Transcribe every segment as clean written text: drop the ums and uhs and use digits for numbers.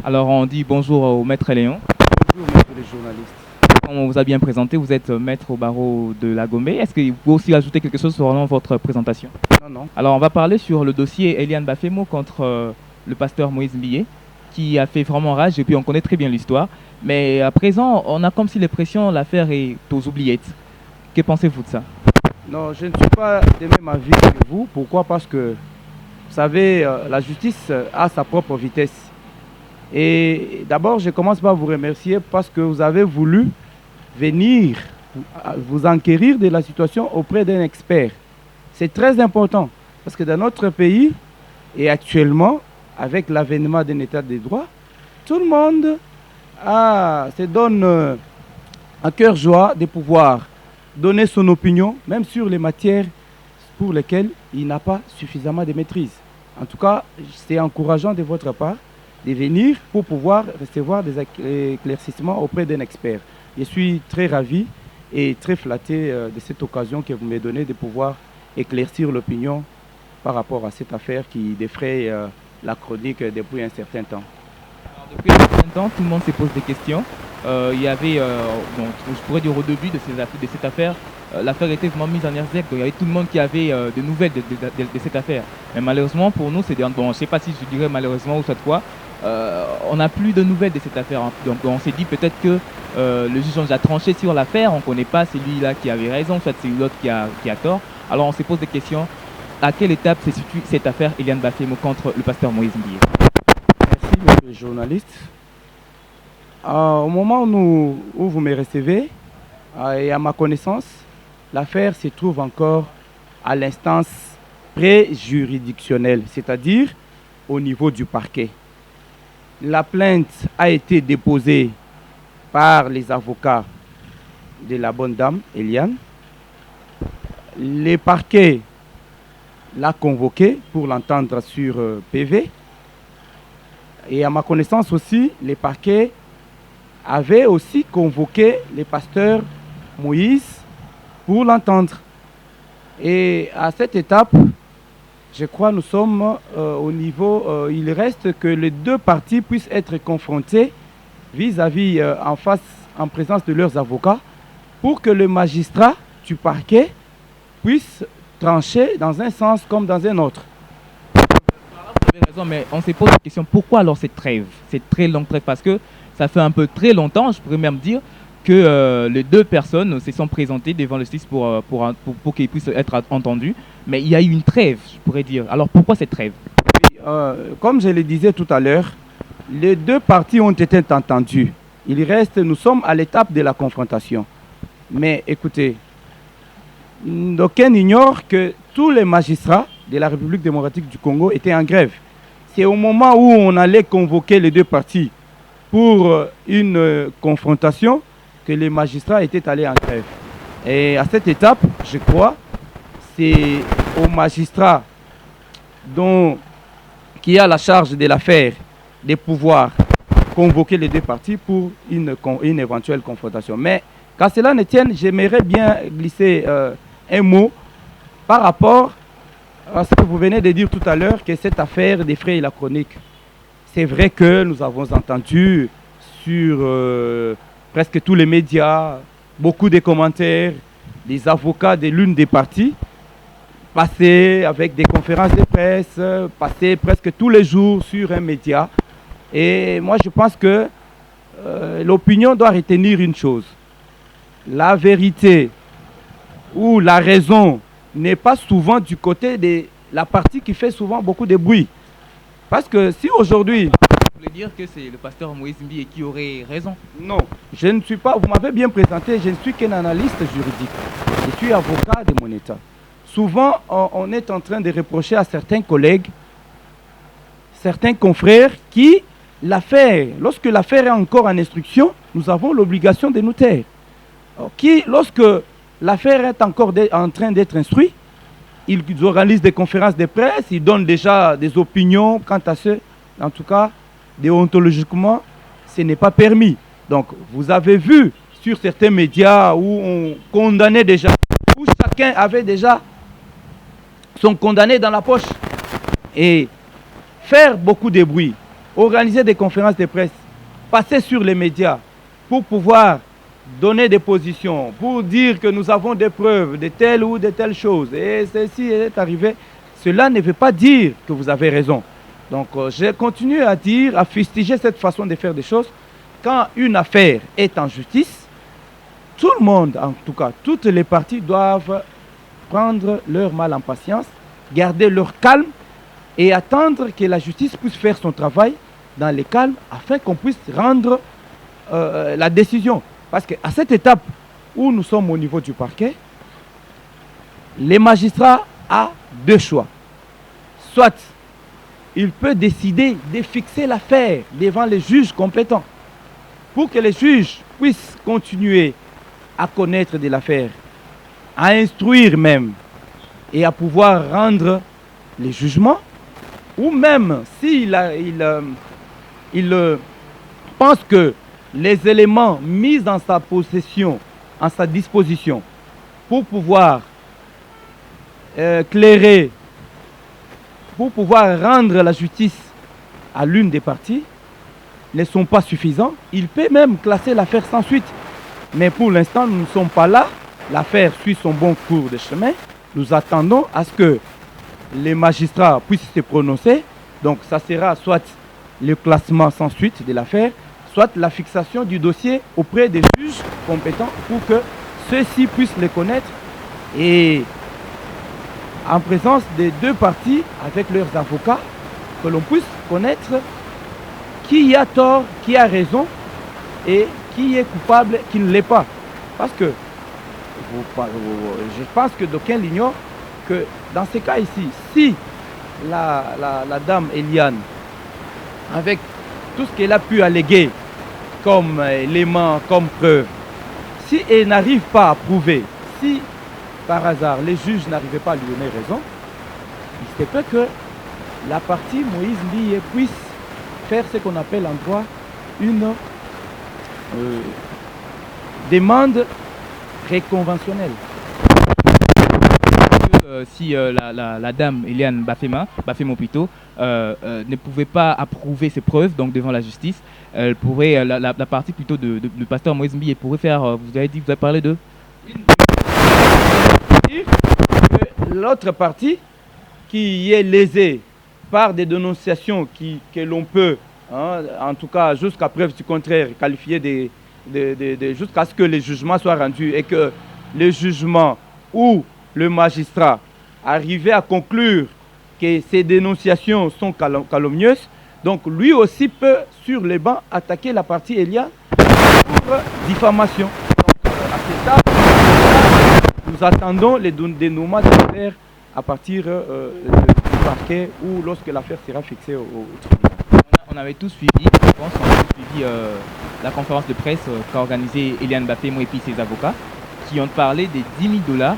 Alors on dit bonjour au maître Léon. Bonjour, messieurs les journalistes. Comme on vous a bien présenté, vous êtes maître au barreau de la Gombe. Est-ce que vous pouvez aussi ajouter quelque chose sur votre présentation? Non, non. Alors on va parler sur le dossier Eliane Bafemo contre le pasteur Moïse Mbilé, qui a fait vraiment rage et puis on connaît très bien l'histoire. Mais à présent, on a comme si l'impression l'affaire est aux oubliettes. Que pensez-vous de ça? Non, je ne suis pas de même avis que vous. Pourquoi? Parce que, vous savez, la justice a sa propre vitesse. Et d'abord, je commence par vous remercier parce que vous avez voulu venir vous enquérir de la situation auprès d'un expert. C'est très important parce que dans notre pays, et actuellement, avec l'avènement d'un état de droit, tout le monde se donne à cœur joie de pouvoir donner son opinion, même sur les matières pour lesquelles il n'a pas suffisamment de maîtrise. En tout cas, c'est encourageant de votre part de venir pour pouvoir recevoir des éclaircissements auprès d'un expert. Je suis très ravi et très flatté de cette occasion que vous m'avez donnée de pouvoir éclaircir l'opinion par rapport à cette affaire qui défraie la chronique depuis un certain temps. Alors, depuis un certain temps, tout le monde se pose des questions. Il y avait, donc, je pourrais dire au début de cette affaire, l'affaire était vraiment mise en exergue. Il y avait tout le monde qui avait des nouvelles de cette affaire. Mais malheureusement, pour nous, c'est bon, je ne sais pas si je dirais malheureusement ou cette fois, on n'a plus de nouvelles de cette affaire. Donc on s'est dit peut-être que le juge a déjà tranché sur l'affaire, on ne connaît pas celui-là qui avait raison, soit c'est l'autre qui a tort. Alors on se pose des questions. À quelle étape se situe cette affaire Eliane Bafemo contre le pasteur Moïse Mbilé? Merci, monsieur le journaliste. Au moment où vous me recevez, et à ma connaissance, l'affaire se trouve encore à l'instance pré-juridictionnelle, c'est-à-dire au niveau du parquet. La plainte a été déposée par les avocats de la bonne dame, Eliane. Le parquet l'a convoqué pour l'entendre sur PV. Et à ma connaissance aussi, le parquet avait aussi convoqué le pasteur Moïse pour l'entendre. Et à cette étape, je crois que nous sommes au niveau, il reste que les deux parties puissent être confrontées vis-à-vis, en présence de leurs avocats, pour que le magistrat du parquet puisse trancher dans un sens comme dans un autre. Vous avez raison, mais on se pose la question, pourquoi alors cette trêve, cette très longue trêve? Parce que ça fait un peu très longtemps, je pourrais même dire, que les deux personnes se sont présentées devant le justice pour qu'ils puissent être entendus. Mais il y a eu une trêve, je pourrais dire. Alors pourquoi cette trêve? Oui, comme je le disais tout à l'heure, les deux parties ont été entendues. Il reste, nous sommes à l'étape de la confrontation. Mais écoutez, d'aucuns ignorent que tous les magistrats de la République démocratique du Congo étaient en grève. C'est au moment où on allait convoquer les deux parties pour une confrontation que les magistrats étaient allés en grève. Et à cette étape, je crois, c'est au magistrat qui a la charge de l'affaire de pouvoir convoquer les deux parties pour une éventuelle confrontation. Mais qu'à cela ne tienne, j'aimerais bien glisser un mot par rapport à ce que vous venez de dire tout à l'heure, que cette affaire défraie la chronique. C'est vrai que nous avons entendu sur presque tous les médias, beaucoup de commentaires, des avocats de l'une des parties, passer avec des conférences de presse, passer presque tous les jours sur un média. Et moi, je pense que l'opinion doit retenir une chose. La vérité ou la raison n'est pas souvent du côté de la partie qui fait souvent beaucoup de bruit. Parce que si aujourd'hui... Vous voulez dire que c'est le pasteur Moïse Mbilé qui aurait raison? Non, je ne suis pas... Vous m'avez bien présenté, je ne suis qu'un analyste juridique. Je suis avocat de mon État. Souvent, on est en train de reprocher à certains collègues, certains confrères qui, lorsque l'affaire est encore en instruction, nous avons l'obligation de nous taire. Lorsque l'affaire est encore en train d'être instruite, ils organisent des conférences de presse, ils donnent déjà des opinions quant à ce, en tout cas, déontologiquement, ce n'est pas permis. Donc, vous avez vu sur certains médias où on condamnait déjà, où chacun avait déjà son condamné dans la poche. Et faire beaucoup de bruit, organiser des conférences de presse, passer sur les médias pour pouvoir donner des positions, pour dire que nous avons des preuves de telle ou de telle chose, et ceci est arrivé, cela ne veut pas dire que vous avez raison. Donc je continue à dire, à fustiger cette façon de faire des choses. Quand une affaire est en justice, tout le monde, en tout cas, toutes les parties doivent prendre leur mal en patience, garder leur calme et attendre que la justice puisse faire son travail dans le calme afin qu'on puisse rendre la décision. Parce qu'à cette étape où nous sommes au niveau du parquet, les magistrats ont deux choix. Soit il peut décider de fixer l'affaire devant les juges compétents pour que les juges puissent continuer à connaître de l'affaire, à instruire même et à pouvoir rendre les jugements, ou même s'il pense que les éléments mis en sa possession, en sa disposition, pour pouvoir clairer, pour pouvoir rendre la justice à l'une des parties, ne sont pas suffisants, il peut même classer l'affaire sans suite. Mais pour l'instant, nous ne sommes pas là. L'affaire suit son bon cours de chemin. Nous attendons à ce que les magistrats puissent se prononcer. Donc ça sera soit le classement sans suite de l'affaire, soit la fixation du dossier auprès des juges compétents pour que ceux-ci puissent les connaître et en présence des deux parties avec leurs avocats, que l'on puisse connaître qui a tort, qui a raison et qui est coupable, qui ne l'est pas. Parce que je pense que d'aucuns l'ignorent que dans ces cas ici, si la dame Eliane, avec tout ce qu'elle a pu alléguer comme élément, comme preuve, si elle n'arrive pas à prouver, si par hasard les juges n'arrivaient pas à lui donner raison, il se peut que la partie Moïse Mbiye puisse faire ce qu'on appelle en droit une demande préconventionnelle. Si la dame Eliane Bafemo plutôt, ne pouvait pas approuver ses preuves donc devant la justice, elle pourrait, la partie plutôt de pasteur Moïse Mbiye pourrait faire, vous avez parlé de l'autre partie qui est lésée par des dénonciations que l'on peut, en tout cas jusqu'à preuve du contraire, qualifier jusqu'à ce que les jugements soient rendus et que le jugement ou le magistrat arrivait à conclure que ces dénonciations sont calomnieuses, donc lui aussi peut sur les bancs attaquer la partie Eliane pour diffamation. Donc à cette étape, nous attendons les dénouements de l'affaire à partir du parquet ou lorsque l'affaire sera fixée au tribunal. On avait tous suivi, je pense, la conférence de presse qu'a organisée Eliane Bafemo et puis ses avocats, qui ont parlé des 10 000 $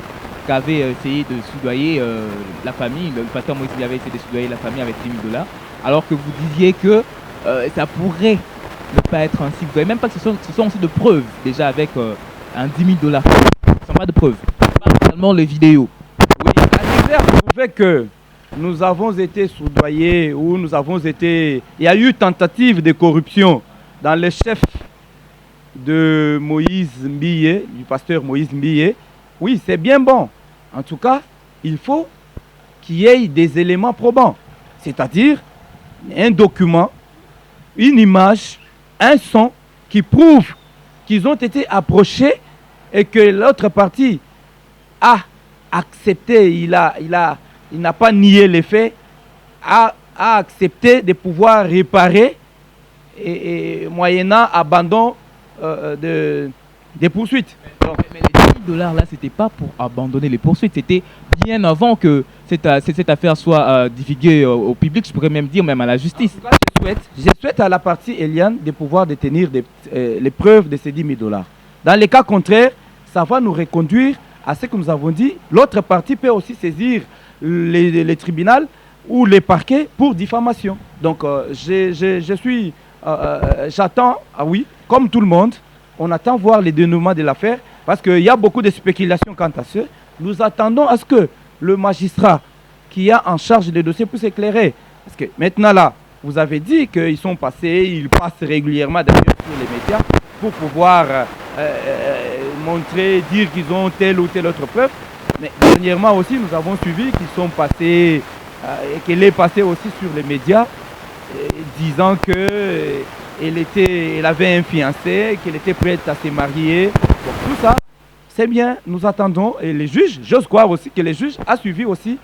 qu'avait essayé de soudoyer la famille. Le pasteur Moïse avait essayé de soudoyer la famille avec 10 000 $, alors que vous disiez que ça pourrait ne pas être ainsi. Vous ne savez même pas que ce sont aussi de preuves, déjà avec un 10 000 $. Ce ne sont pas de preuves. Pas seulement les vidéos. Oui, la réserve prouvait que nous avons été soudoyés ou nous avons été... Il y a eu tentative de corruption dans les chefs de Moïse Mbiye, du pasteur Moïse Mbiye. Oui, c'est bien bon. En tout cas, il faut qu'il y ait des éléments probants. C'est-à-dire un document, une image, un son qui prouve qu'ils ont été approchés et que l'autre partie a accepté, il n'a pas nié les faits, a accepté de pouvoir réparer et moyennant abandon des poursuites. Mais les 10 000 $ là, c'était pas pour abandonner les poursuites, c'était bien avant que cette affaire soit divulguée au public, je pourrais même dire même à la justice. En tout cas, je souhaite à la partie Eliane de pouvoir détenir les preuves de ces 10 000 $. Dans les cas contraires, ça va nous reconduire à ce que nous avons dit. L'autre partie peut aussi saisir les tribunaux ou les parquets pour diffamation. Donc j'attends, oui, comme tout le monde, on attend voir les dénouements de l'affaire parce qu'il y a beaucoup de spéculations quant à ce. Nous attendons à ce que le magistrat qui a en charge des dossiers puisse éclairer. Parce que maintenant là, vous avez dit qu'ils sont passés, ils passent régulièrement d'ailleurs sur les médias pour pouvoir montrer, dire qu'ils ont telle ou telle autre preuve. Mais dernièrement aussi, nous avons suivi qu'ils sont passés, qu'elle est passée aussi sur les médias, disant qu'elle avait un fiancé, qu'elle était prête à se marier. Donc tout ça, c'est bien, nous attendons. Et les juges, j'ose croire aussi que les juges ont suivi aussi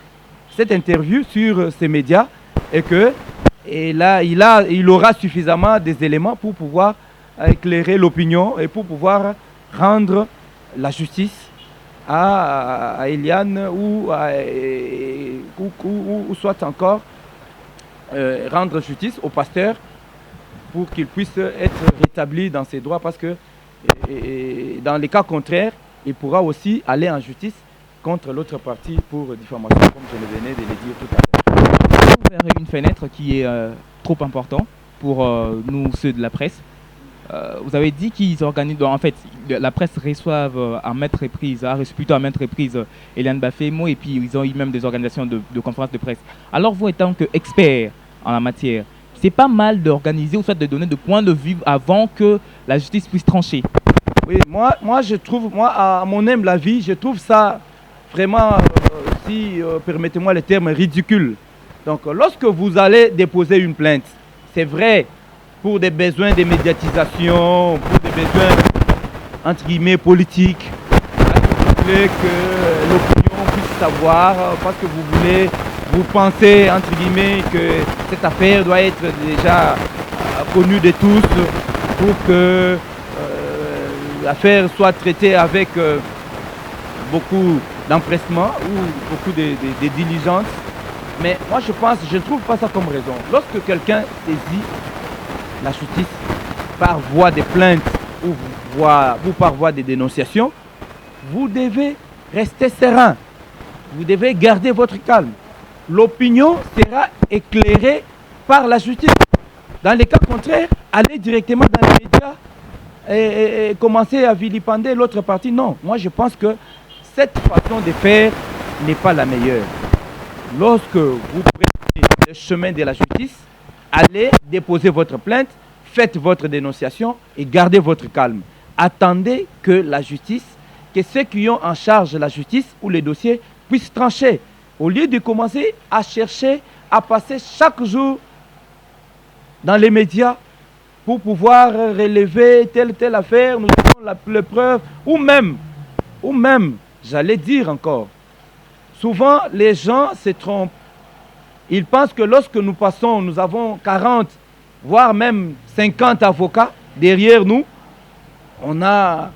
cette interview sur ces médias et que il aura suffisamment des éléments pour pouvoir éclairer l'opinion et pour pouvoir rendre la justice à Eliane ou soit encore rendre justice au pasteur pour qu'il puisse être rétabli dans ses droits parce que dans les cas contraires, il pourra aussi aller en justice contre l'autre partie pour diffamation, comme je venais de le dire tout à l'heure. Vous avez ouvert une fenêtre qui est trop importante pour nous, ceux de la presse. Vous avez dit qu'ils organisent, en fait, la presse reçoivent à maintes reprises, a reçu plutôt à maintes reprises Eliane Bafemo et puis ils ont eu même des organisations de conférences de presse. Alors vous, étant qu'expert en la matière, c'est pas mal d'organiser ou soit de donner de points de vue avant que la justice puisse trancher. Oui, moi je trouve, à mon humble avis, je trouve ça vraiment, permettez-moi le terme, ridicule. Donc lorsque vous allez déposer une plainte, c'est vrai, pour des besoins de médiatisation, pour des besoins, entre guillemets, politiques, vous voulez que l'opinion puisse savoir, parce que vous pensez, entre guillemets, que cette affaire doit être déjà connue de tous pour que l'affaire soit traitée avec beaucoup d'empressement ou beaucoup de diligence. Mais moi je ne trouve pas ça comme raison. Lorsque quelqu'un saisit la justice par voie de plainte ou par voie de dénonciation, vous devez rester serein. Vous devez garder votre calme. L'opinion sera éclairée par la justice. Dans les cas contraires, allez directement dans les médias et commencer à vilipender l'autre partie. Non, moi je pense que cette façon de faire n'est pas la meilleure. Lorsque vous prenez le chemin de la justice, allez déposer votre plainte, faites votre dénonciation et gardez votre calme. Attendez que la justice, que ceux qui ont en charge la justice ou les dossiers puissent trancher. Au lieu de commencer à chercher, à passer chaque jour dans les médias pour pouvoir relever telle affaire, nous avons la preuve, ou même, j'allais dire encore, souvent les gens se trompent. Ils pensent que lorsque nous passons, nous avons 40, voire même 50 avocats derrière nous, on a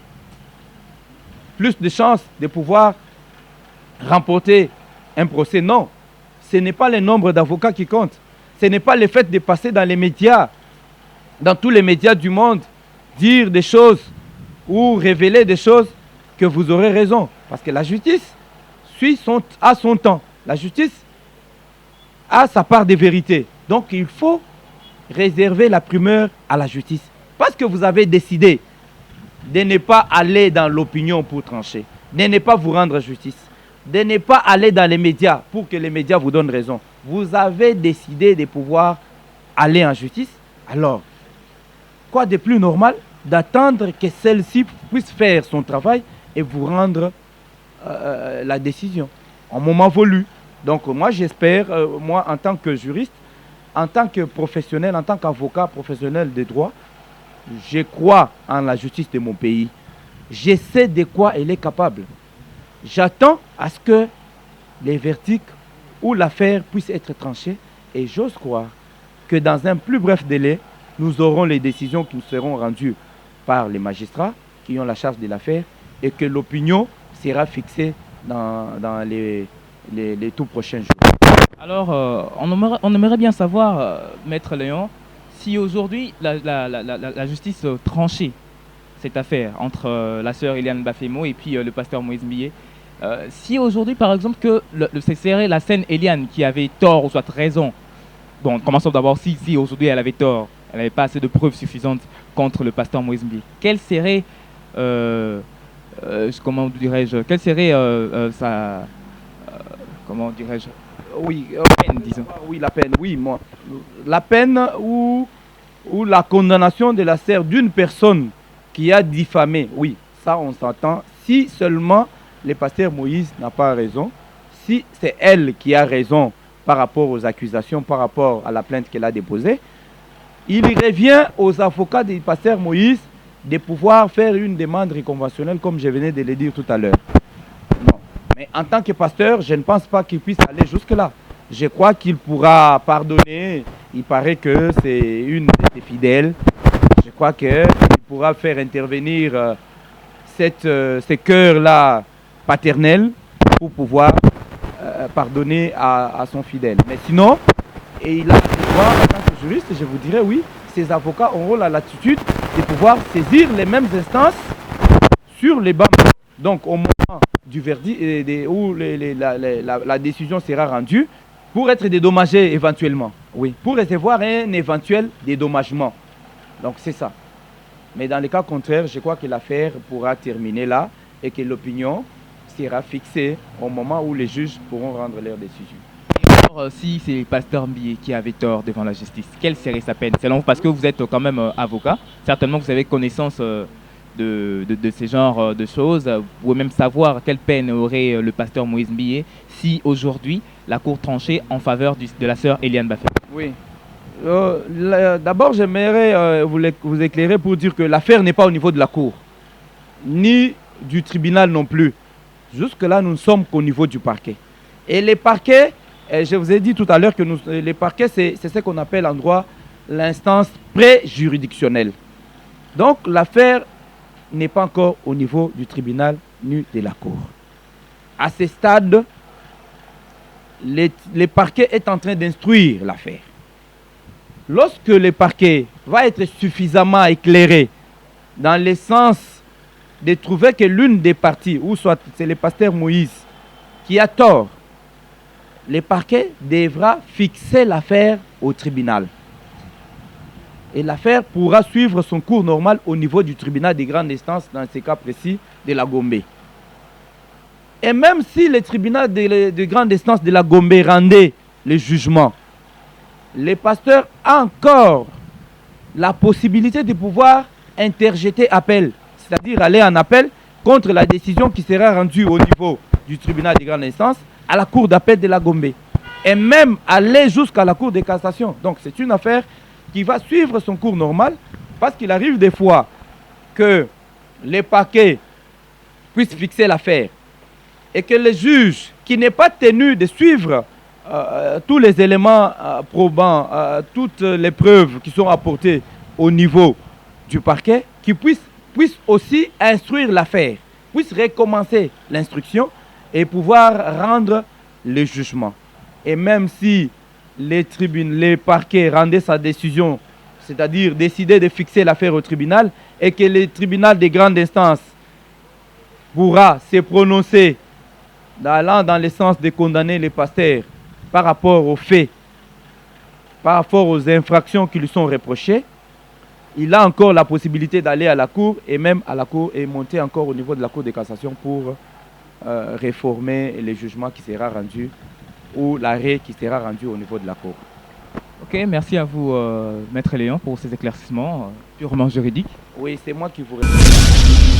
plus de chances de pouvoir remporter un procès. Non, ce n'est pas le nombre d'avocats qui compte. Ce n'est pas le fait de passer dans les médias, dans tous les médias du monde, dire des choses ou révéler des choses que vous aurez raison. Parce que la justice a son temps. La justice a sa part de vérité. Donc il faut réserver la primeur à la justice. Parce que vous avez décidé de ne pas aller dans l'opinion pour trancher, de ne pas vous rendre justice, de ne pas aller dans les médias pour que les médias vous donnent raison. Vous avez décidé de pouvoir aller en justice. Alors, quoi de plus normal d'attendre que celle-ci puisse faire son travail et vous rendre la décision en moment voulu. Donc moi j'espère, moi en tant que juriste, en tant que professionnel, en tant qu'avocat professionnel de droit, je crois en la justice de mon pays. Je sais de quoi elle est capable. J'attends à ce que les verdicts ou l'affaire puissent être tranchés et j'ose croire que dans un plus bref délai, nous aurons les décisions qui nous seront rendues par les magistrats qui ont la charge de l'affaire et que l'opinion sera fixée dans les tout prochains jours. Alors, on aimerait bien savoir, Maître Léon, si aujourd'hui la justice tranchait cette affaire entre la sœur Eliane Bafemo et puis le pasteur Moïse Mbié, si aujourd'hui, par exemple, que ce serait la scène Eliane qui avait tort ou soit raison, bon, commençons d'abord si aujourd'hui elle avait tort, elle n'avait pas assez de preuves suffisantes contre le pasteur Moïse Mbié, quelle serait, comment dirais-je, quelle serait comment dirais-je, Oui, Peine, disons. oui, la peine, oui, moi. La peine ou la condamnation de la serre d'une personne qui a diffamé, oui, ça on s'entend. Si seulement le pasteur Moïse n'a pas raison, si c'est elle qui a raison par rapport aux accusations, par rapport à la plainte qu'elle a déposée, il revient aux avocats du pasteur Moïse de pouvoir faire une demande réconventionnelle, comme je venais de le dire tout à l'heure. Non. Mais en tant que pasteur, je ne pense pas qu'il puisse aller jusque-là. Je crois qu'il pourra pardonner. Il paraît que c'est une de ses fidèles. Je crois qu'il pourra faire intervenir ces cœurs-là paternels pour pouvoir pardonner à son fidèle. Mais sinon, et il a le droit, en tant que juriste, je vous dirais oui, ces avocats auront la latitude de pouvoir saisir les mêmes instances sur les bancs. Donc au moment du verdict où la décision sera rendue, pour être dédommagé éventuellement, oui, pour recevoir un éventuel dédommagement. Donc c'est ça. Mais dans le cas contraire, je crois que l'affaire pourra terminer là et que l'opinion sera fixée au moment où les juges pourront rendre leur décision. Alors, si c'est le pasteur Mbié qui avait tort devant la justice, quelle serait sa peine? Selon vous, parce que vous êtes quand même avocat, certainement vous avez connaissance de ces genres de choses. Vous pouvez même savoir quelle peine aurait le pasteur Moïse Mbié si aujourd'hui la cour tranchait en faveur de la sœur Eliane Baffer. Oui. D'abord, j'aimerais vous éclairer pour dire que l'affaire n'est pas au niveau de la cour, ni du tribunal non plus. Jusque-là, nous ne sommes qu'au niveau du parquet. Et les parquets, je vous ai dit tout à l'heure que les parquets, c'est ce qu'on appelle en droit l'instance pré-juridictionnelle. Donc, l'affaire n'est pas encore au niveau du tribunal ni de la cour. À ce stade, le parquet est en train d'instruire l'affaire. Lorsque le parquet va être suffisamment éclairé dans le sens de trouver que l'une des parties, ou soit c'est le pasteur Moïse qui a tort, le parquet devra fixer l'affaire au tribunal. Et l'affaire pourra suivre son cours normal au niveau du tribunal de grande instance, dans ce cas précis de la Gombe. Et même si le tribunal de grande instance de la Gombe rendait le jugement, le pasteur a encore la possibilité de pouvoir interjeter appel, c'est-à-dire aller en appel contre la décision qui sera rendue au niveau du tribunal de grande instance à la cour d'appel de la Gombe. Et même aller jusqu'à la cour de cassation. Donc c'est une affaire qui va suivre son cours normal, parce qu'il arrive des fois que les parquets puissent fixer l'affaire et que le juge, qui n'est pas tenu de suivre tous les éléments probants, toutes les preuves qui sont apportées au niveau du parquet, qui puisse aussi instruire l'affaire, puisse recommencer l'instruction et pouvoir rendre le jugement. Et même si les parquets rendaient sa décision, c'est-à-dire décidaient de fixer l'affaire au tribunal, et que le tribunal de grande instance pourra se prononcer allant dans le sens de condamner les pasteurs par rapport aux faits, par rapport aux infractions qui lui sont reprochées, il a encore la possibilité d'aller à la cour et même à la cour et monter encore au niveau de la cour de cassation pour réformer le jugement qui sera rendu ou l'arrêt qui sera rendu au niveau de la cour. Ok, merci à vous, Maître Léon, pour ces éclaircissements purement juridiques. Oui, c'est moi qui vous remercie.